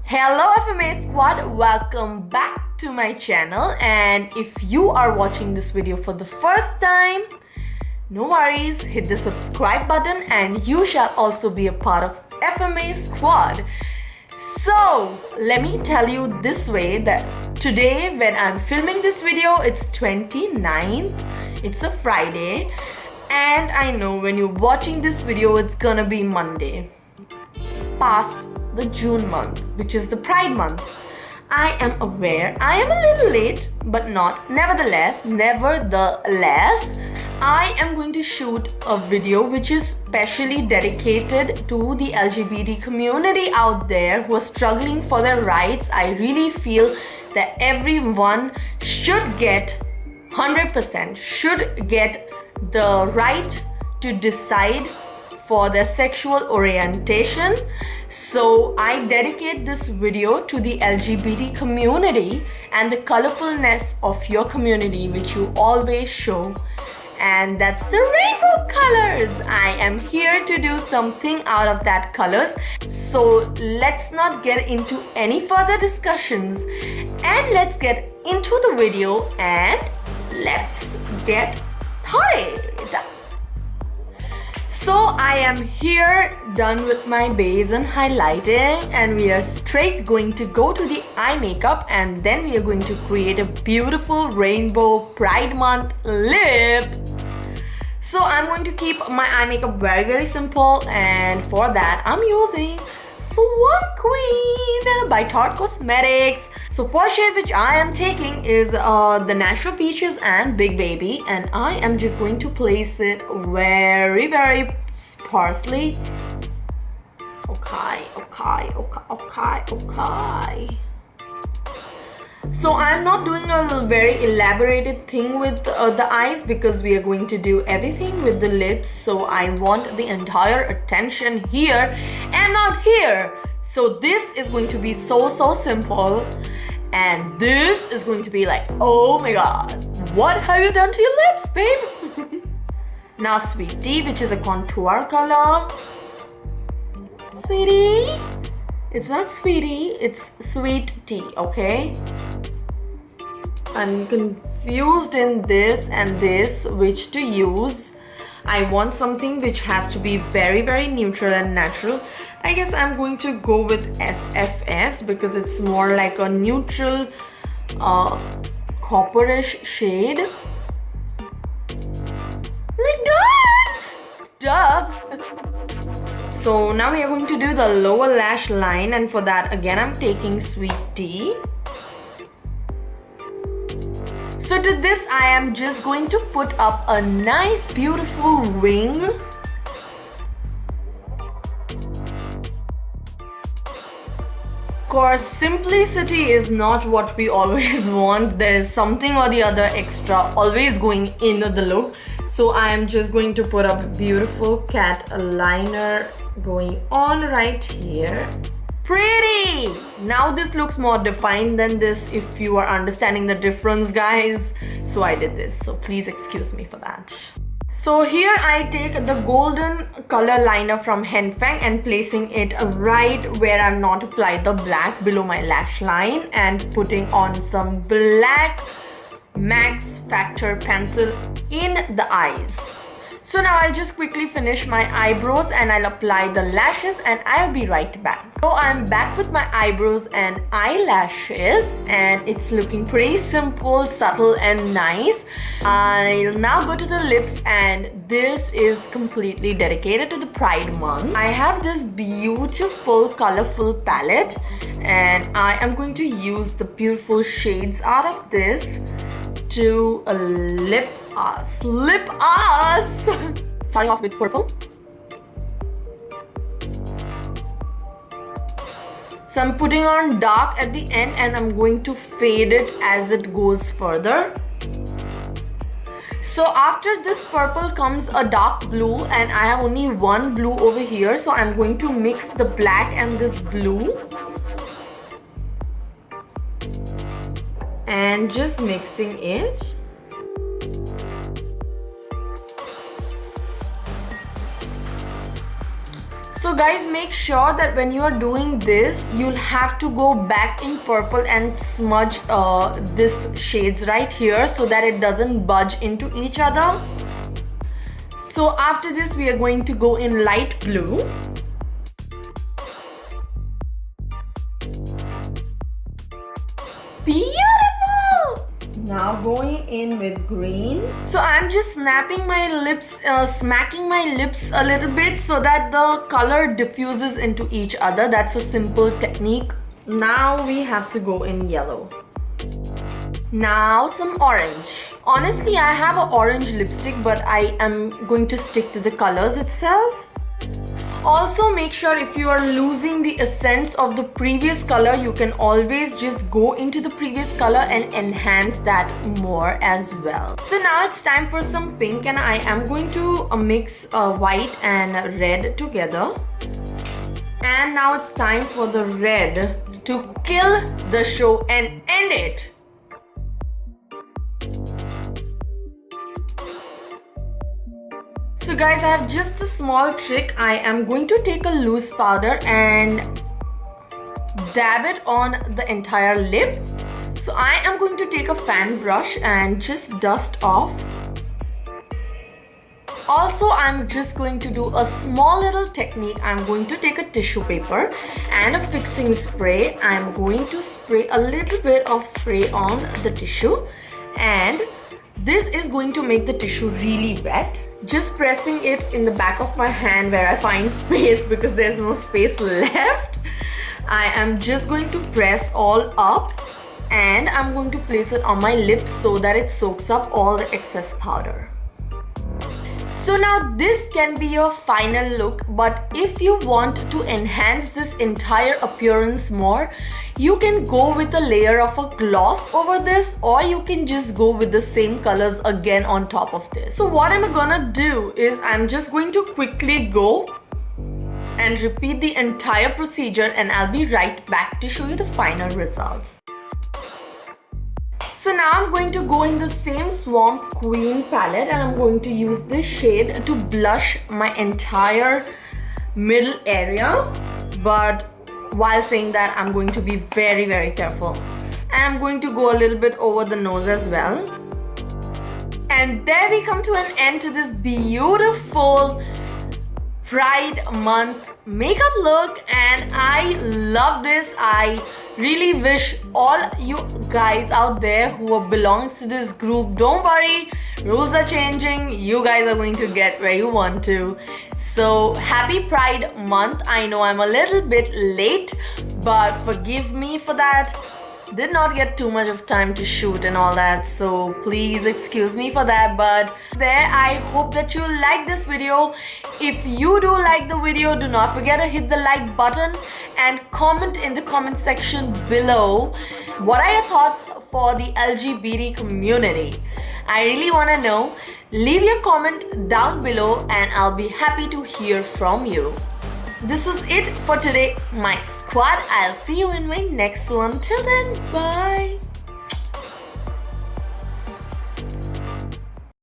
Hello FMA squad, welcome back to my channel, and if you are watching this video for the first time, no worries, hit the subscribe button and you shall also be a part of FMA squad. So let me tell you this way that today when I'm filming this video, it's 29th, it's a Friday, and I know when you're watching this video it's gonna be Monday, past the June month, which is the Pride month. I am aware I am a little late, but nevertheless, I am going to shoot a video which is specially dedicated to the LGBT community out there who are struggling for their rights. I really feel that everyone should get 100% should get the right to decide for their sexual orientation. So I dedicate this video to the LGBT community and the colorfulness of your community, which you always show, and that's the rainbow colors. I am here to do something out of that colors. So let's not get into any further discussions and let's get into the video and let's get started. So I am here done with my base and highlighting, and we are straight going to go to the eye makeup, and then we are going to create a beautiful rainbow Pride month lip. So I'm going to keep my eye makeup very simple, and for that I'm using Swamp Queen by Tarte Cosmetics. So first shade which I am taking is the Natural Peaches and Big Baby, and I am just going to place it very sparsely. Okay. So I'm not doing a very elaborated thing with the eyes because we are going to do everything with the lips. So I want the entire attention here and not here. So this is going to be so simple, and this is going to be like, oh my god, what have you done to your lips, babe? Now Sweet Tea, which is a contour color. Sweetie, it's not Sweetie, it's Sweet Tea, okay? I'm confused in this and this, which to use. I want something which has to be very neutral and natural. I guess I'm going to go with SFS because it's more like a neutral copperish shade. Like that! Duh! So now we are going to do the lower lash line, and for that again I'm taking Sweet Tea. So to this I am just going to put up a nice beautiful wing. Of course, simplicity is not what we always want. There is something or the other extra always going in the look. So I am just going to put up beautiful cat liner going on right here. Pretty! Now this looks more defined than this, if you are understanding the difference, guys. So I did this, so please excuse me for that. So here I take the golden color liner from Henfang and placing it right where I've not applied the black, below my lash line, and putting on some black Max Factor pencil in the eyes. So now I'll just quickly finish my eyebrows and I'll apply the lashes, and I'll be right back. So I'm back with my eyebrows and eyelashes, and it's looking pretty simple, subtle and nice. I'll now go to the lips, and this is completely dedicated to the Pride month. I have this beautiful colorful palette, and I am going to use the beautiful shades out of this to lip us. Starting off with purple. So I'm putting on dark at the end, and I'm going to fade it as it goes further. So after this purple comes a dark blue, and I have only one blue over here, so I'm going to mix the black and this blue. And just mixing it. So So guys, make sure that when you are doing this, you'll have to go back in purple and smudge this shades right here so that it doesn't budge into each other. So after this, we are going to go in light blue. Beautiful! Now going in with green. So I'm just snapping my lips, smacking my lips a little bit so that the color diffuses into each other. That's a simple technique. Now we have to go in yellow. Now some orange. Honestly, I have an orange lipstick, but I am going to stick to the colors itself. Also, make sure if you are losing the essence of the previous color, you can always just go into the previous color and enhance that more as well. So now it's time for some pink, and I am going to mix white and red together. And now it's time for the red to kill the show and end it. So guys, I have just a small trick. I am going to take a loose powder and dab it on the entire lip. So I am going to take a fan brush and just dust off. Also, I'm just going to do a small little technique. I'm going to take a tissue paper and a fixing spray. I'm going to spray a little bit of spray on the tissue, and this is going to make the tissue really wet. Just pressing it in the back of my hand where I find space because there's no space left. I am just going to press all up, and I'm going to place it on my lips so that it soaks up all the excess powder. So now this can be your final look, but if you want to enhance this entire appearance more, you can go with a layer of a gloss over this, or you can just go with the same colors again on top of this. So what I'm gonna do is I'm just going to quickly go and repeat the entire procedure, and I'll be right back to show you the final results. So now I'm going to go in the same Swamp Queen palette, and I'm going to use this shade to blush my entire middle area. But while saying that, I'm going to be very, very careful. And I'm going to go a little bit over the nose as well. And there we come to an end to this beautiful Pride Month makeup look, and I love this. I really wish all you guys out there who belongs to this group, don't worry, rules are changing. You guys are going to get where you want to. So happy Pride Month. I know I'm a little bit late, but forgive me for that. Did not get too much of time to shoot and all that, so please excuse me for that. But there, I hope that you like this video. If you do like the video, do not forget to hit the like button and comment in the comment section below what are your thoughts for the LGBT community. I really want to know. Leave your comment down below and I'll be happy to hear from you. This was it for today, my squad. I'll see you in my next one. Till then, bye.